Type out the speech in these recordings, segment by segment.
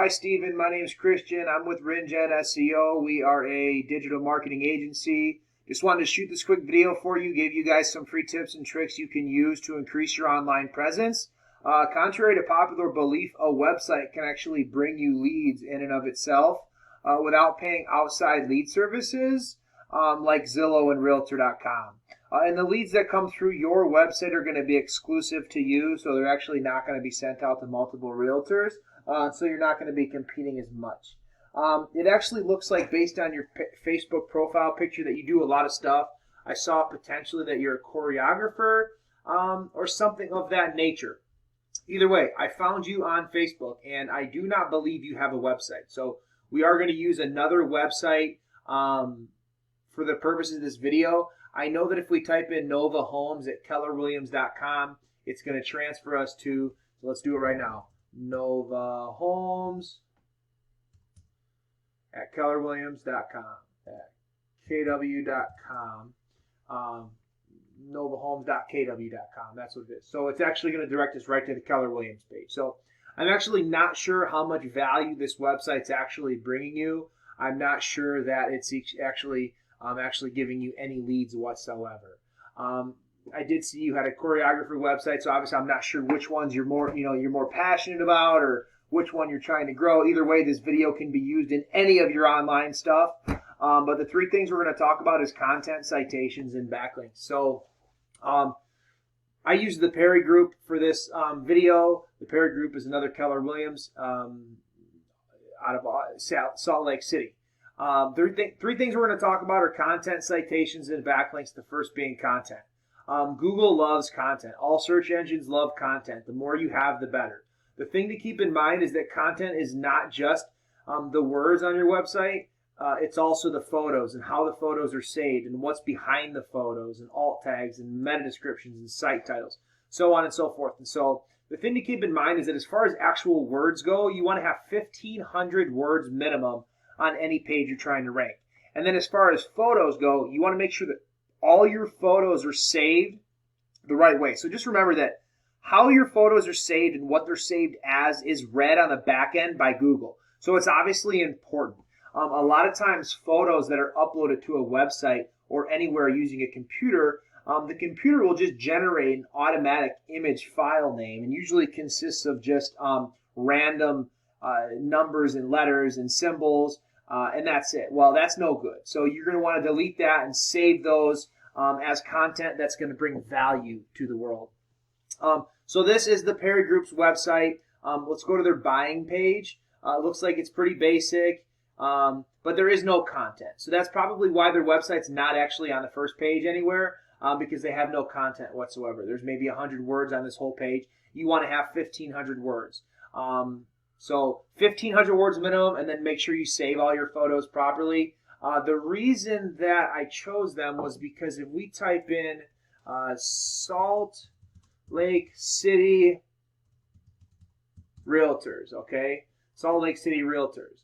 Hi, Steven. My name is Christian. I'm with Rinjet SEO. We are a digital marketing agency. Just wanted to shoot this quick video for you, give you guys some free tips and tricks you can use to increase your online presence. Contrary to popular belief, a website can actually bring you leads in and of itself without paying outside lead services like Zillow and Realtor.com. And the leads that come through your website are going to be exclusive to you, so they're actually not going to be sent out to multiple realtors, so you're not going to be competing as much. It actually looks like, based on your Facebook profile picture, that you do a lot of stuff. I saw potentially that you're a choreographer or something of that nature. Either way, I found you on Facebook, and I do not believe you have a website. So we are going to use another website for the purposes of this video. I know that if we type in Nova Homes at KellerWilliams.com, it's going to transfer us to, so let's do it right now, Nova Homes at KellerWilliams.com, at KW.com, NovaHomes.KW.com. That's what it is. So it's actually going to direct us right to the Keller Williams page. So I'm actually not sure how much value this website's actually bringing you. I'm not sure that it's actually giving you any leads whatsoever. I did see you had a choreography website, so obviously I'm not sure which ones you're more passionate about or which one you're trying to grow. Either way, this video can be used in any of your online stuff. But the three things we're going to talk about is content, citations, and backlinks. So I use the Perry Group for this video. The Perry Group is another Keller Williams out of Salt Lake City. Three things we're going to talk about are content, citations, and backlinks. The first being content. Google loves content. All search engines love content. The more you have, the better. The thing to keep in mind is that content is not just the words on your website. It's also the photos and how the photos are saved and what's behind the photos and alt tags and meta descriptions and site titles, so on and so forth. And so the thing to keep in mind is that as far as actual words go, you want to have 1,500 words minimum on any page you're trying to rank. And then as far as photos go, you want to make sure that all your photos are saved the right way. So just remember that how your photos are saved and what they're saved as is read on the back end by Google. So it's obviously important. A lot of times photos that are uploaded to a website or anywhere using a computer, the computer will just generate an automatic image file name, and usually consists of just random numbers and letters and symbols, and that's it. Well, that's no good. So you're going to want to delete that and save those as content that's going to bring value to the world. So this is the Perry Group's website. Let's go to their buying page. It looks like it's pretty basic. But there is no content. So that's probably why their website's not actually on the first page anywhere, because they have no content whatsoever. There's maybe 100 words on this whole page. You want to have 1,500 words. So 1,500 words minimum, and then make sure you save all your photos properly. The reason that I chose them was because if we type in Salt Lake City Realtors, okay? Salt Lake City Realtors.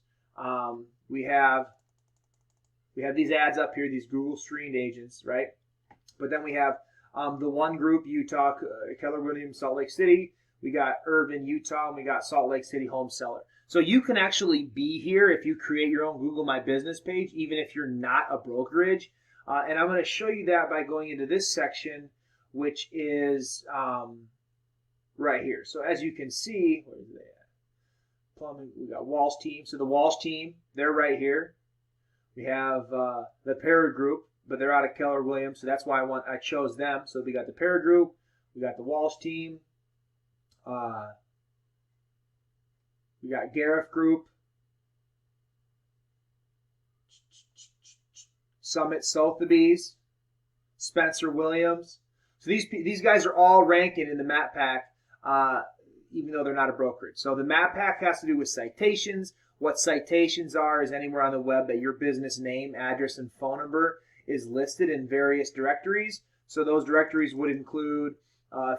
We have these ads up here, these Google screened agents, right? But then we have the one group, Utah, Keller Williams, Salt Lake City. We got Urban, Utah, and we got Salt Lake City Home Seller. So you can actually be here if you create your own Google My Business page, even if you're not a brokerage. And I'm going to show you that by going into this section, which is right here. So as you can see, where is it? Plumbing, we got Walsh team. So the Walsh team, they're right here. We have the Perry Group, but they're out of Keller Williams, so that's why I chose them. So we got the Perry Group, we got the Walsh team, we got Gareth Group, Summit Sotheby's, Spencer Williams. So these guys are all ranking in the map pack, even though they're not a brokerage. So the map pack has to do with citations. What citations are is anywhere on the web that your business name, address, and phone number is listed in various directories. So those directories would include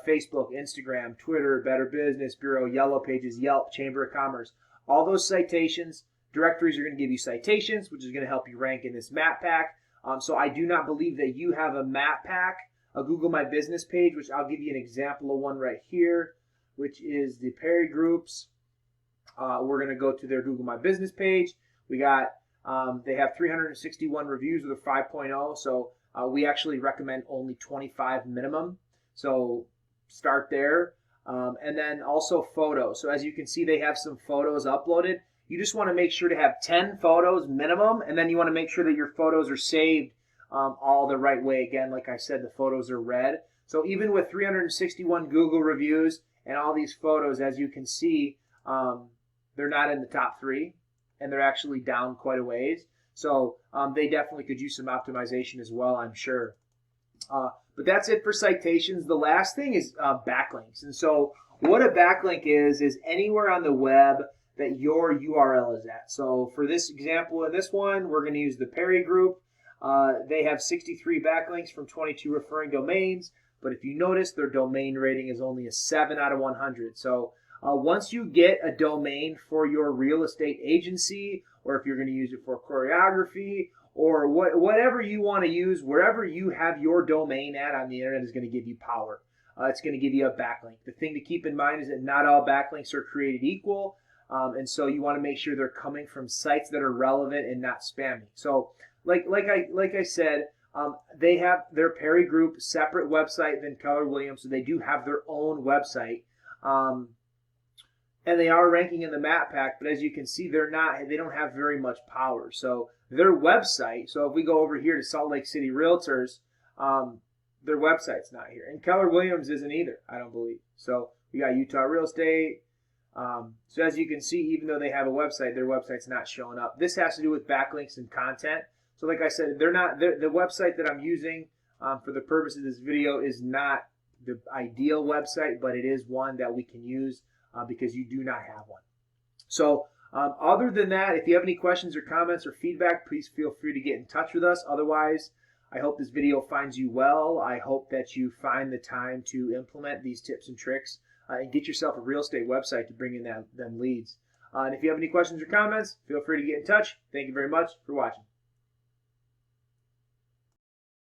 Facebook, Instagram, Twitter, Better Business Bureau, Yellow Pages, Yelp, Chamber of Commerce. All those citations, directories are going to give you citations, which is going to help you rank in this map pack. So I do not believe that you have a map pack, a Google My Business page, which I'll give you an example of one right here, which is the Perry Group's We're going to go to their Google My Business page. We got they have 361 reviews with a 5.0, so we actually recommend only 25 minimum. So start there. And then also photos. So as you can see, they have some photos uploaded. You just want to make sure to have 10 photos minimum, and then you want to make sure that your photos are saved all the right way. Again, like I said, the photos are red. So even with 361 Google reviews and all these photos, as you can see, they're not in the top 3, and they're actually down quite a ways. So they definitely could use some optimization as well, I'm sure. But that's it for citations. The last thing is backlinks. And so what a backlink is anywhere on the web that your URL is at. So for this example in this one, we're going to use the Perry Group. They have 63 backlinks from 22 referring domains. But if you notice, their domain rating is only a 7 out of 100. So once you get a domain for your real estate agency, or if you're going to use it for choreography, or whatever you want to use, wherever you have your domain at on the internet is going to give you power. It's going to give you a backlink. The thing to keep in mind is that not all backlinks are created equal, and so you want to make sure they're coming from sites that are relevant and not spammy. So, like I said, they have their Perry Group separate website than Keller Williams, so they do have their own website. And they are ranking in the map pack, but as you can see, they don't have very much power. So their website, so if we go over here to Salt Lake City Realtors, their website's not here. And Keller Williams isn't either, I don't believe. So we got Utah Real Estate. So as you can see, even though they have a website, their website's not showing up. This has to do with backlinks and content. So like I said, the website that I'm using for the purpose of this video is not the ideal website, but it is one that we can use because you do not have one. So other than that, if you have any questions or comments or feedback, please feel free to get in touch with us. Otherwise, I hope this video finds you well. I hope that you find the time to implement these tips and tricks and get yourself a real estate website to bring in them leads. And if you have any questions or comments, feel free to get in touch. Thank you very much for watching.